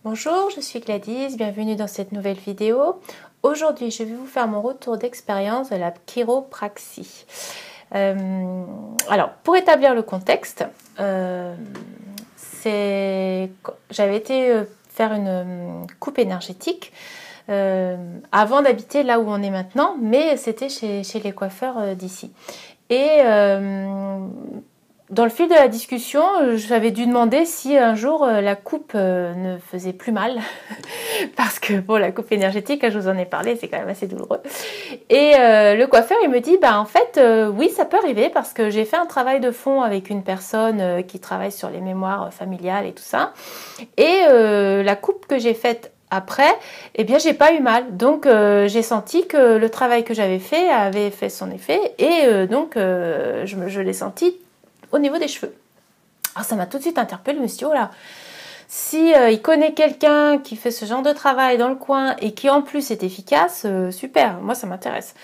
Bonjour, je suis Gladys, bienvenue dans cette nouvelle vidéo. Aujourd'hui, je vais vous faire mon retour d'expérience de la chiropraxie. Alors, pour établir le contexte, j'avais été faire une coupe énergétique avant d'habiter là où on est maintenant, mais c'était chez les coiffeurs d'ici. Et dans le fil de la discussion, j'avais dû demander si un jour la coupe ne faisait plus mal. Parce que bon, la coupe énergétique, je vous en ai parlé, c'est quand même assez douloureux. Et le coiffeur, il me dit, en fait, oui, ça peut arriver parce que j'ai fait un travail de fond avec une personne qui travaille sur les mémoires familiales et tout ça. Et la coupe que j'ai faite après, eh bien, j'ai pas eu mal. Donc, j'ai senti que le travail que j'avais fait avait fait son effet. Et donc, je l'ai senti au niveau des cheveux. Alors ça m'a tout de suite interpellée, je me suis dit, oh là, si il connaît quelqu'un qui fait ce genre de travail dans le coin et qui en plus est efficace, super, moi ça m'intéresse.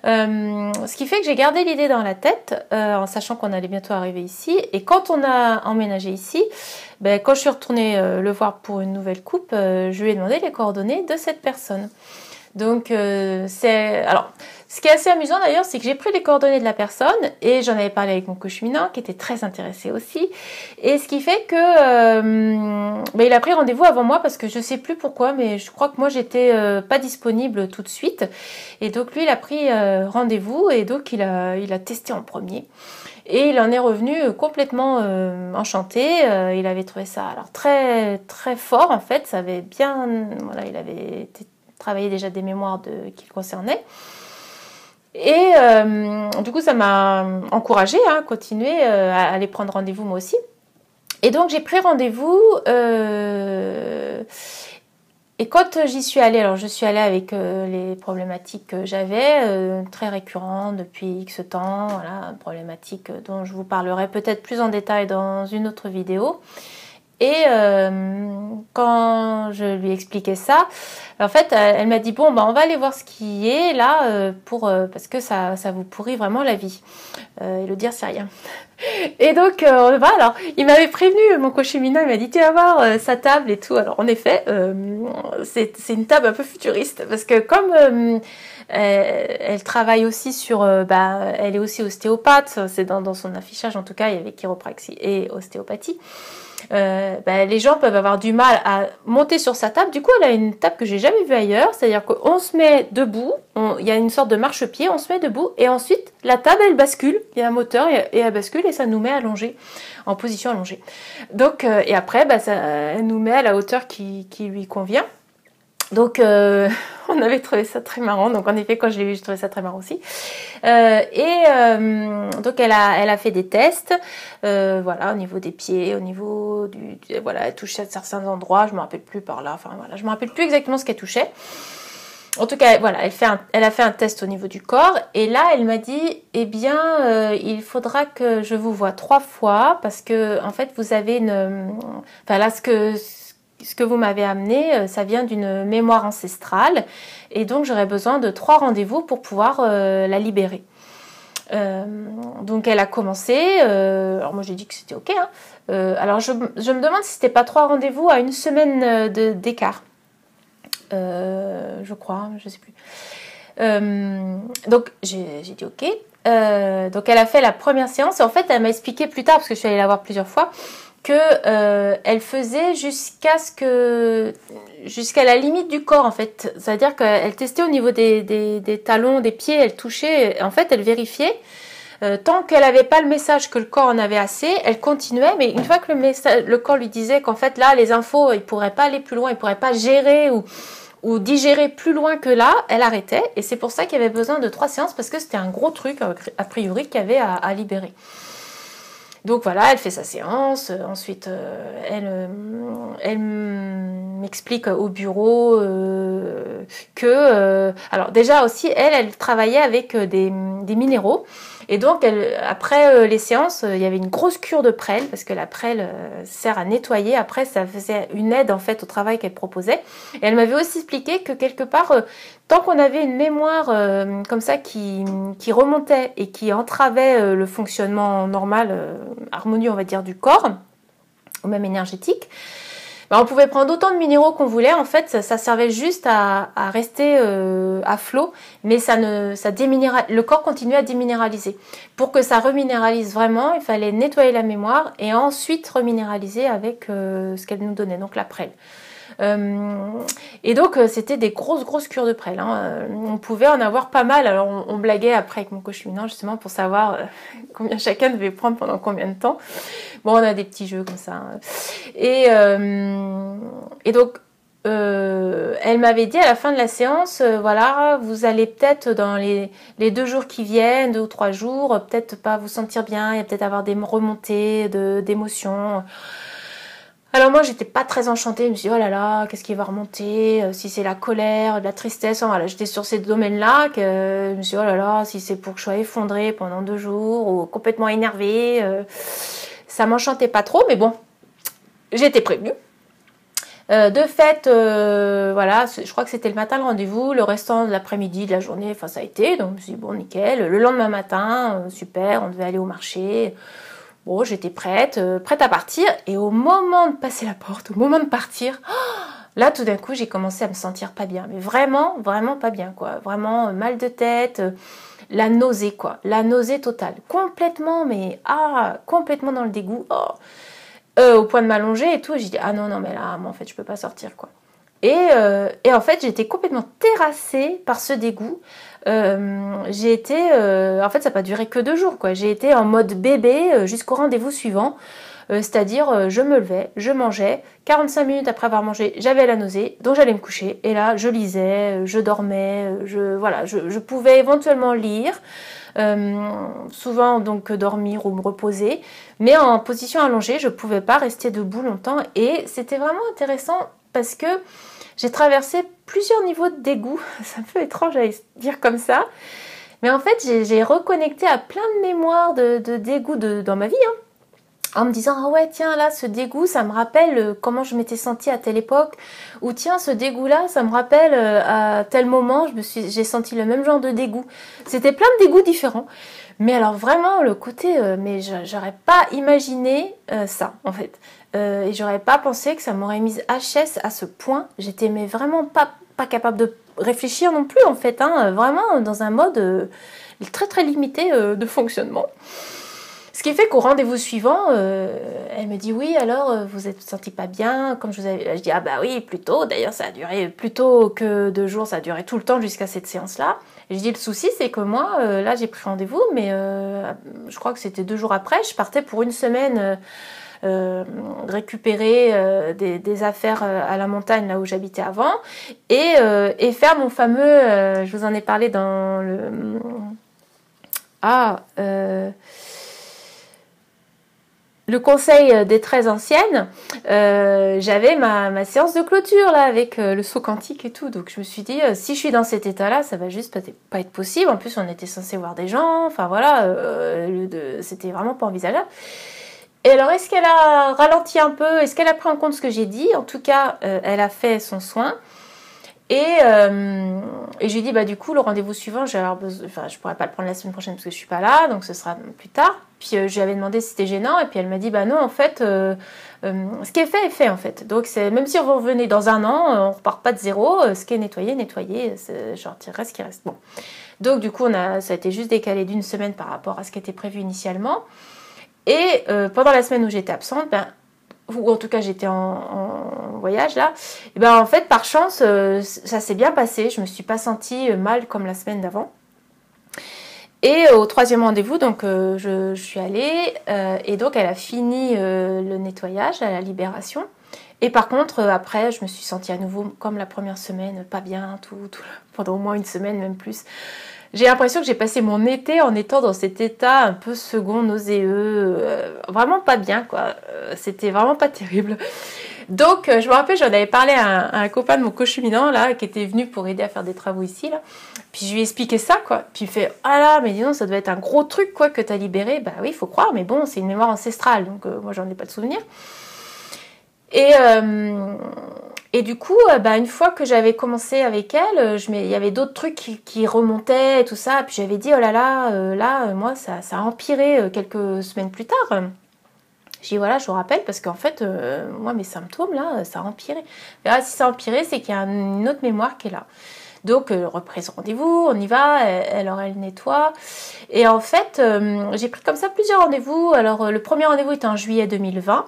Ce qui fait que j'ai gardé l'idée dans la tête, en sachant qu'on allait bientôt arriver ici. Et quand on a emménagé ici, quand je suis retournée le voir pour une nouvelle coupe, je lui ai demandé les coordonnées de cette personne. Donc alors ce qui est assez amusant d'ailleurs, c'est que j'ai pris les coordonnées de la personne et j'en avais parlé avec mon coach féminin qui était très intéressé aussi. Et ce qui fait que il a pris rendez-vous avant moi parce que je sais plus pourquoi, mais je crois que moi j'étais pas disponible tout de suite. Et donc lui il a pris rendez-vous et donc il a testé en premier. Et il en est revenu complètement enchanté. Il avait trouvé ça alors très très fort en fait. Ça avait bien, voilà, il avait travaillé déjà des mémoires qui le concernaient. Et du coup, ça m'a encouragée à continuer à aller prendre rendez-vous moi aussi. Et donc, j'ai pris rendez-vous. Et quand j'y suis allée, alors je suis allée avec les problématiques que j'avais, très récurrentes depuis X temps, voilà, problématiques dont je vous parlerai peut-être plus en détail dans une autre vidéo. Et quand je lui expliquais ça, en fait, elle m'a dit bon, on va aller voir ce qui est là parce que ça vous pourrit vraiment la vie. Et le dire, c'est rien. Et donc, alors, il m'avait prévenu, mon coach féminin, il m'a dit tu vas voir sa table et tout. Alors, en effet, c'est une table un peu futuriste parce que comme elle travaille aussi sur, elle est aussi ostéopathe. C'est dans son affichage, en tout cas, il y avait chiropraxie et ostéopathie. Les gens peuvent avoir du mal à monter sur sa table. Du coup, elle a une table que j'ai jamais vue ailleurs, c'est-à-dire qu'on se met debout, il y a une sorte de marchepied, on se met debout et ensuite la table elle bascule, il y a un moteur et elle bascule et ça nous met allongé, en position allongée. Donc et après elle nous met à la hauteur qui lui convient. Donc on avait trouvé ça très marrant. Donc en effet, quand je l'ai vu, j'ai trouvé ça très marrant aussi. Donc elle a fait des tests, voilà, au niveau des pieds, au niveau voilà, elle touchait à certains endroits. Je me rappelle plus par là. Enfin voilà, je me rappelle plus exactement ce qu'elle touchait. En tout cas, voilà, elle a fait un test au niveau du corps. Et là, elle m'a dit, eh bien, il faudra que je vous voie 3 fois parce que en fait, vous avez enfin là, ce que vous m'avez amené, ça vient d'une mémoire ancestrale et donc j'aurais besoin de 3 rendez-vous pour pouvoir la libérer. Donc elle a commencé, alors moi j'ai dit que c'était ok. Alors je me demande si c'était pas 3 rendez-vous à 1 semaine d'écart. Je crois, je sais plus. Donc j'ai dit ok. Donc elle a fait la première séance et en fait elle m'a expliqué plus tard, parce que je suis allée la voir plusieurs fois, que elle faisait jusqu'à la limite du corps en fait, c'est-à-dire qu'elle testait au niveau des talons, des pieds, elle touchait, en fait elle vérifiait tant qu'elle n'avait pas le message que le corps en avait assez, elle continuait, mais une fois que le corps lui disait qu'en fait là les infos il pourrait pas aller plus loin, il pourrait pas gérer ou digérer plus loin que là, elle arrêtait. Et c'est pour ça qu'il y avait besoin de 3 séances parce que c'était un gros truc a priori qu'il y avait à libérer. Donc voilà, elle fait sa séance, ensuite elle m'explique au bureau que... alors déjà aussi, elle travaillait avec des minéraux. Et donc après les séances, il y avait une grosse cure de prêle, parce que la prêle sert à nettoyer. Après, ça faisait une aide en fait au travail qu'elle proposait. Et elle m'avait aussi expliqué que quelque part, tant qu'on avait une mémoire comme ça qui remontait et qui entravait le fonctionnement normal, harmonieux on va dire du corps, ou même énergétique, On pouvait prendre autant de minéraux qu'on voulait. En fait, ça servait juste à rester à flot, mais le corps continuait à déminéraliser. Pour que ça reminéralise vraiment, il fallait nettoyer la mémoire et ensuite reminéraliser avec ce qu'elle nous donnait, donc la prêle. Et donc c'était des grosses cures de prêle, hein. On pouvait en avoir pas mal. Alors on blaguait après avec mon coach féminin justement pour savoir combien chacun devait prendre pendant combien de temps. Bon, on a des petits jeux comme ça, hein. Et donc elle m'avait dit à la fin de la séance, voilà, vous allez peut-être dans les 2 jours qui viennent, 2 ou 3 jours, peut-être pas vous sentir bien, et peut-être avoir des remontées d'émotions. Alors moi j'étais pas très enchantée, je me suis dit oh là là, qu'est-ce qui va remonter, si c'est la colère, la tristesse, voilà, j'étais sur ces domaines-là, que je me suis dit oh là là, si c'est pour que je sois effondrée pendant 2 jours ou complètement énervée, ça m'enchantait pas trop, mais bon, j'étais prévenue. De fait, voilà, je crois que c'était le matin le rendez-vous, le restant de l'après-midi, de la journée, enfin ça a été, donc je me suis dit bon nickel, le lendemain matin, super, on devait aller au marché. Bon, j'étais prête à partir. Et au moment de passer la porte, au moment de partir, là, tout d'un coup, j'ai commencé à me sentir pas bien. Mais vraiment, vraiment pas bien, quoi. Vraiment mal de tête, la nausée, quoi. La nausée totale. Complètement, mais complètement dans le dégoût. Au point de m'allonger et tout. J'ai dit, ah non, mais là, moi, en fait, je peux pas sortir, quoi. Et en fait, j'étais complètement terrassée par ce dégoût. J'ai été, en fait ça n'a pas duré que 2 jours quoi. J'ai été en mode bébé jusqu'au rendez-vous suivant, c'est-à-dire je me levais, je mangeais, 45 minutes après avoir mangé j'avais la nausée, donc j'allais me coucher et là je lisais, je dormais, je pouvais éventuellement lire, souvent donc dormir ou me reposer, mais en position allongée je pouvais pas rester debout longtemps et c'était vraiment intéressant parce que j'ai traversé plusieurs niveaux de dégoût. C'est un peu étrange à dire comme ça. Mais en fait, j'ai reconnecté à plein de mémoires de dégoût dans ma vie. Hein, en me disant, ah ouais, tiens, là, ce dégoût, ça me rappelle comment je m'étais sentie à telle époque. Ou tiens, ce dégoût-là, ça me rappelle à tel moment, j'ai senti le même genre de dégoût. C'était plein de dégoûts différents. Mais alors vraiment, le côté, mais j'aurais pas imaginé ça, en fait. Et j'aurais pas pensé que ça m'aurait mise HS à ce point. J'étais mais vraiment pas capable de réfléchir non plus, en fait. Hein, vraiment dans un mode très limité de fonctionnement. Ce qui fait qu'au rendez-vous suivant, elle me dit oui, alors vous êtes senti pas bien, comme je vous avais. Je dis ah bah oui, plutôt. D'ailleurs, ça a duré plutôt que 2 jours, ça a duré tout le temps jusqu'à cette séance-là. Et je dis le souci, c'est que moi, là, j'ai pris rendez-vous, mais je crois que c'était 2 jours après, je partais pour 1 semaine récupérer des affaires à la montagne, là où j'habitais avant, et faire mon fameux. Je vous en ai parlé dans le. Le conseil des très anciennes, j'avais ma séance de clôture là avec le saut quantique et tout, donc je me suis dit si je suis dans cet état-là, ça va juste pas être possible. En plus, on était censé voir des gens, enfin voilà, c'était vraiment pas envisageable. Et alors, est-ce qu'elle a ralenti un peu? Est-ce qu'elle a pris en compte ce que j'ai dit? En tout cas, elle a fait son soin. Et j'ai dit, bah du coup, le rendez-vous suivant, je pourrais pas le prendre la semaine prochaine parce que je suis pas là, donc ce sera plus tard. Puis je lui avais demandé si c'était gênant, et puis elle m'a dit, bah non, en fait, ce qui est fait, en fait. Donc même si vous revenez dans 1 an, on repart pas de zéro, ce qui est nettoyé, genre, il reste ce qui reste. Bon. Donc du coup, ça a été juste décalé d'1 semaine par rapport à ce qui était prévu initialement. Et pendant la semaine où j'étais absente, ou en tout cas j'étais en voyage là, et en fait par chance ça s'est bien passé, je me suis pas sentie mal comme la semaine d'avant. Et au 3e rendez-vous, donc je suis allée et donc elle a fini le nettoyage, la libération. Et par contre après je me suis sentie à nouveau comme la première semaine, pas bien, pendant au moins 1 semaine, même plus. J'ai l'impression que j'ai passé mon été en étant dans cet état un peu second, nauséeux, vraiment pas bien quoi, c'était vraiment pas terrible. Donc je me rappelle, j'en avais parlé à un copain de mon coach féminin là, qui était venu pour aider à faire des travaux ici là. Puis je lui ai expliqué ça quoi, puis il fait ah là mais dis donc ça doit être un gros truc quoi que t'as libéré. Bah oui, faut croire, mais bon c'est une mémoire ancestrale, donc moi j'en ai pas de souvenir. Et du coup, une fois que j'avais commencé avec elle, il y avait d'autres trucs qui remontaient et tout ça. Puis j'avais dit, oh là là, moi, ça a empiré quelques semaines plus tard. Je dis voilà, je vous rappelle parce qu'en fait, moi mes symptômes là, ça a empiré. Et là, si ça a empiré, c'est qu'il y a une autre mémoire qui est là. Donc, reprise rendez-vous, on y va, elle nettoie. Et en fait, j'ai pris comme ça plusieurs rendez-vous. Alors, le premier rendez-vous était en juillet 2020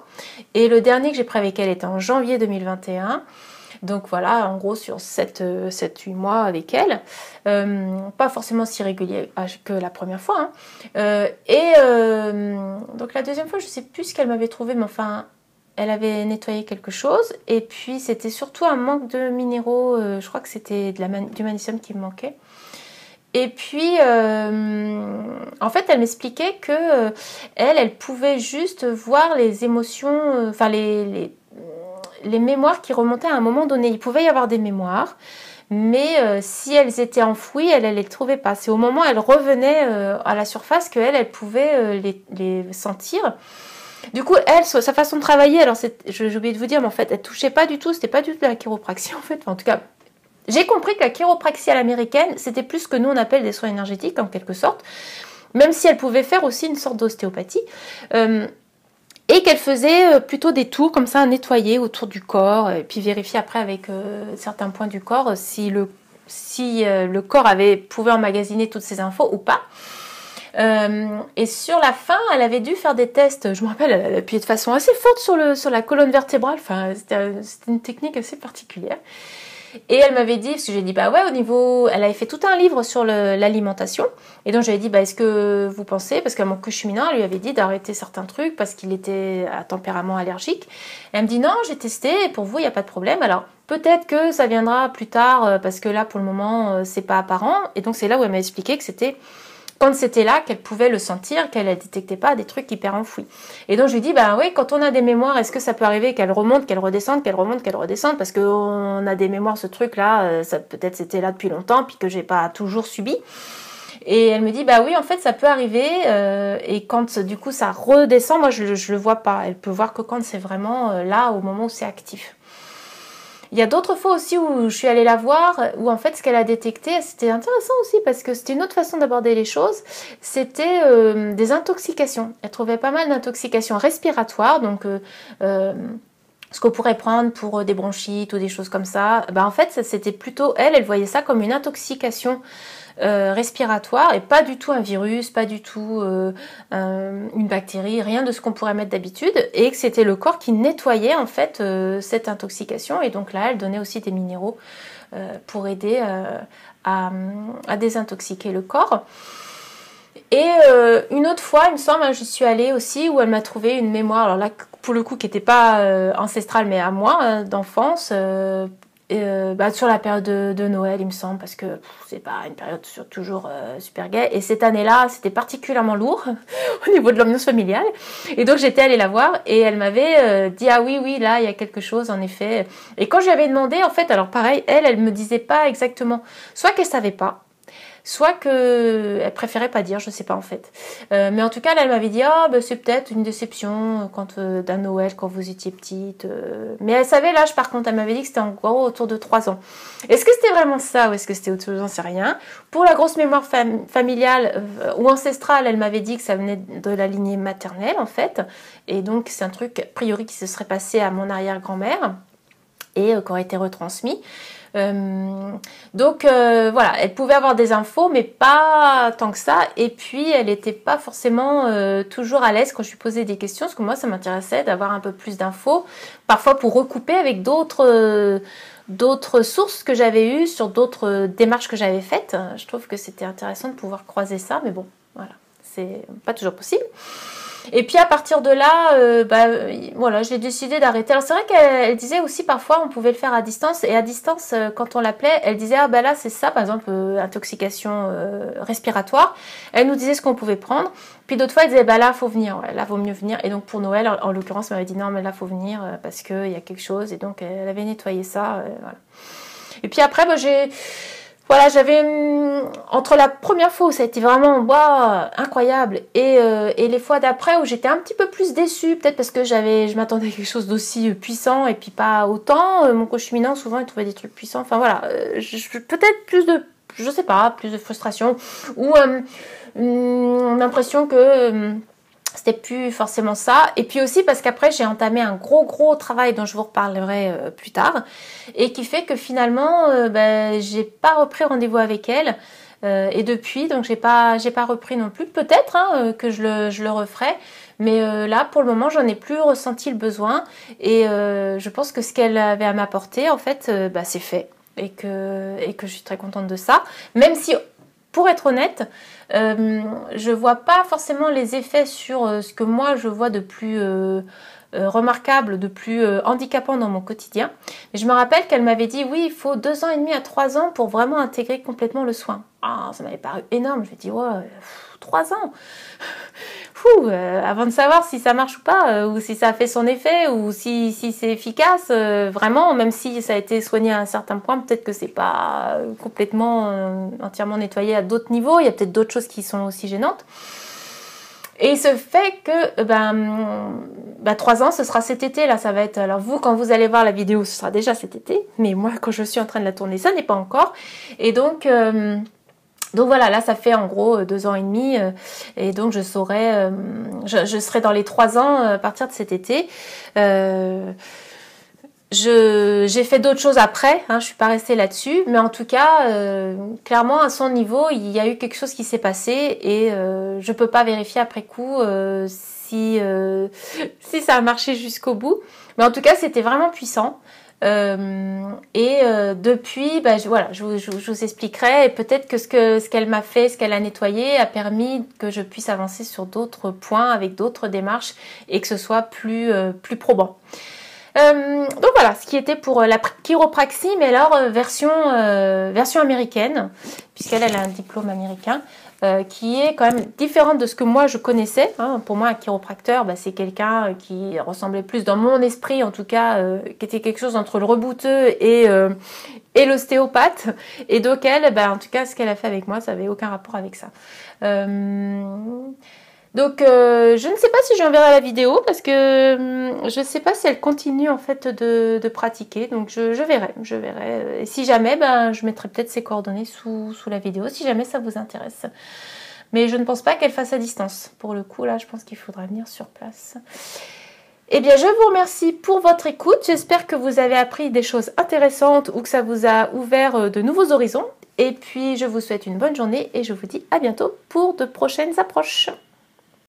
et le dernier que j'ai pris avec elle était en janvier 2021. Donc voilà, en gros sur 7-8 mois avec elle. Pas forcément si régulier que la première fois. Hein. Donc la deuxième fois, je ne sais plus ce qu'elle m'avait trouvé, mais enfin, elle avait nettoyé quelque chose. Et puis c'était surtout un manque de minéraux. Je crois que c'était du magnésium qui me manquait. Et puis, en fait, elle m'expliquait que elle pouvait juste voir les émotions, enfin les mémoires qui remontaient à un moment donné. Il pouvait y avoir des mémoires, mais si elles étaient enfouies, elle les trouvait pas. C'est au moment où elles revenaient à la surface qu'elle pouvait les sentir. Du coup, elle, sa façon de travailler, alors j'ai oublié de vous dire, mais en fait, elle touchait pas du tout, c'était pas du tout de la chiropraxie en fait. Enfin, en tout cas, j'ai compris que la chiropraxie à l'américaine, c'était plus ce que nous on appelle des soins énergétiques en quelque sorte, même si elle pouvait faire aussi une sorte d'ostéopathie. Et qu'elle faisait plutôt des tours comme ça à nettoyer autour du corps et puis vérifier après avec certains points du corps si le corps pouvait emmagasiner toutes ces infos ou pas. Et sur la fin, elle avait dû faire des tests. Je me rappelle, elle a appuyé de façon assez forte sur la colonne vertébrale. Enfin, c'était une technique assez particulière. Et elle m'avait dit, parce que j'ai dit, bah ouais, elle avait fait tout un livre sur l'alimentation. Et donc, j'avais dit, bah est-ce que vous pensez, parce que mon coach cheminement lui avait dit d'arrêter certains trucs parce qu'il était à tempérament allergique. Et elle me dit, non, j'ai testé, et pour vous, il n'y a pas de problème. Alors, peut-être que ça viendra plus tard, parce que là, pour le moment, c'est pas apparent. Et donc, c'est là où elle m'a expliqué que c'était quand c'était là qu'elle pouvait le sentir, qu'elle ne détectait pas des trucs hyper enfouis. Et donc je lui dis, bah oui, quand on a des mémoires, est-ce que ça peut arriver qu'elle remonte, qu'elle redescende, qu'elle remonte, qu'elle redescende, parce qu'on a des mémoires, ce truc-là, ça peut-être c'était là depuis longtemps, puis que j'ai pas toujours subi. Et elle me dit, bah oui, en fait, ça peut arriver, et quand du coup ça redescend, moi je le vois pas. Elle peut voir que quand c'est vraiment là, au moment où c'est actif. Il y a d'autres fois aussi où je suis allée la voir, où en fait ce qu'elle a détecté, c'était intéressant aussi parce que c'était une autre façon d'aborder les choses, c'était des intoxications. Elle trouvait pas mal d'intoxications respiratoires, donc ce qu'on pourrait prendre pour des bronchites ou des choses comme ça. Ben, en fait, c'était plutôt elle voyait ça comme une intoxication respiratoire et pas du tout un virus, pas du tout une bactérie, rien de ce qu'on pourrait mettre d'habitude, et que c'était le corps qui nettoyait en fait cette intoxication. Et donc là, elle donnait aussi des minéraux pour aider à désintoxiquer le corps. Et une autre fois, il me semble, j'y suis allée aussi, où elle m'a trouvé une mémoire, alors là, pour le coup, qui n'était pas ancestrale, mais à moi, d'enfance, sur la période de Noël, il me semble, parce que c'est pas une période toujours super gaie. Et cette année-là, c'était particulièrement lourd au niveau de l'ambiance familiale. Et donc, j'étais allée la voir et elle m'avait dit, ah oui, là, il y a quelque chose, en effet. Et quand je lui avais demandé, en fait, alors pareil, elle me disait pas exactement, soit qu'elle savait pas, soit qu'elle préférait pas dire, je sais pas en fait. Mais en tout cas, là, elle m'avait dit, c'est peut-être une déception d'un Noël quand vous étiez petite. Mais elle savait l'âge, par contre, elle m'avait dit que c'était en gros autour de 3 ans. Est-ce que c'était vraiment ça ou est-ce que c'était autre chose? J'en sais rien. Pour la grosse mémoire familiale ou ancestrale, elle m'avait dit que ça venait de la lignée maternelle en fait. Et donc, c'est un truc, a priori, qui se serait passé à mon arrière-grand-mère et qui aurait été retransmis. Donc voilà, elle pouvait avoir des infos mais pas tant que ça, et puis elle n'était pas forcément toujours à l'aise quand je lui posais des questions, parce que moi ça m'intéressait d'avoir un peu plus d'infos, parfois pour recouper avec d'autres sources que j'avais eues sur d'autres démarches que j'avais faites. Je trouve que c'était intéressant de pouvoir croiser ça, mais bon, voilà, c'est pas toujours possible. Et puis à partir de là, voilà, j'ai décidé d'arrêter. Alors c'est vrai qu'elle disait aussi parfois on pouvait le faire à distance, et à distance quand on l'appelait, elle disait là c'est ça, par exemple intoxication respiratoire. Elle nous disait ce qu'on pouvait prendre. Puis d'autres fois elle disait là faut venir, là vaut mieux venir. Et donc pour Noël en l'occurrence elle m'avait dit non mais là faut venir parce que il y a quelque chose, et donc elle avait nettoyé ça. Voilà. Et puis après voilà, j'avais entre la première fois où ça a été vraiment incroyable et les fois d'après où j'étais un petit peu plus déçue, peut-être parce que je m'attendais à quelque chose d'aussi puissant et puis pas autant. Mon coach cheminement souvent il trouvait des trucs puissants. Enfin voilà, peut-être plus de frustration ou l'impression que c'était plus forcément ça. Et puis aussi parce qu'après j'ai entamé un gros travail dont je vous reparlerai plus tard, et qui fait que finalement j'ai pas repris rendez-vous avec elle. Et depuis, donc j'ai pas repris non plus. Peut-être que je le referai, mais là pour le moment j'en ai plus ressenti le besoin, et je pense que ce qu'elle avait à m'apporter en fait c'est fait, et que je suis très contente de ça, même si pour être honnête je vois pas forcément les effets sur ce que moi je vois de plus remarquable, de plus handicapant dans mon quotidien. Mais je me rappelle qu'elle m'avait dit oui, il faut 2 ans et demi à 3 ans pour vraiment intégrer complètement le soin. Ah, ça m'avait paru énorme. Je me dis ouais, 3 ans. Avant de savoir si ça marche ou pas, ou si ça a fait son effet, ou si c'est efficace, vraiment, même si ça a été soigné à un certain point, peut-être que c'est pas complètement entièrement nettoyé à d'autres niveaux. Il y a peut-être d'autres choses qui sont aussi gênantes. Et ce fait que 3 ans, ce sera cet été, là, ça va être... Alors vous, quand vous allez voir la vidéo, ce sera déjà cet été, mais moi, quand je suis en train de la tourner, ça n'est pas encore. Et donc voilà, là, ça fait en gros 2 ans et demi, et donc je saurai... je serai dans les 3 ans à partir de cet été. J'ai fait d'autres choses après, je suis pas restée là-dessus, mais en tout cas, clairement à son niveau, il y a eu quelque chose qui s'est passé, et je peux pas vérifier après coup si ça a marché jusqu'au bout, mais en tout cas c'était vraiment puissant. Depuis, voilà, je vous expliquerai, et peut-être que ce qu'elle m'a fait, ce qu'elle a nettoyé, a permis que je puisse avancer sur d'autres points avec d'autres démarches, et que ce soit plus probant. Donc voilà, ce qui était pour la chiropraxie, mais alors version américaine, puisqu'elle a un diplôme américain, qui est quand même différente de ce que moi je connaissais. Pour moi, un chiropracteur, c'est quelqu'un qui ressemblait plus, dans mon esprit en tout cas, qui était quelque chose entre le rebouteux et l'ostéopathe. Et donc elle, en tout cas, ce qu'elle a fait avec moi, ça n'avait aucun rapport avec ça. Donc je ne sais pas si j'enverrai la vidéo, parce que je ne sais pas si elle continue en fait de pratiquer, donc je verrai. Et si jamais, je mettrai peut-être ses coordonnées sous la vidéo, si jamais ça vous intéresse. Mais je ne pense pas qu'elle fasse à distance. Pour le coup, là, je pense qu'il faudra venir sur place. Eh bien, je vous remercie pour votre écoute. J'espère que vous avez appris des choses intéressantes, ou que ça vous a ouvert de nouveaux horizons. Et puis, je vous souhaite une bonne journée, et je vous dis à bientôt pour de prochaines approches.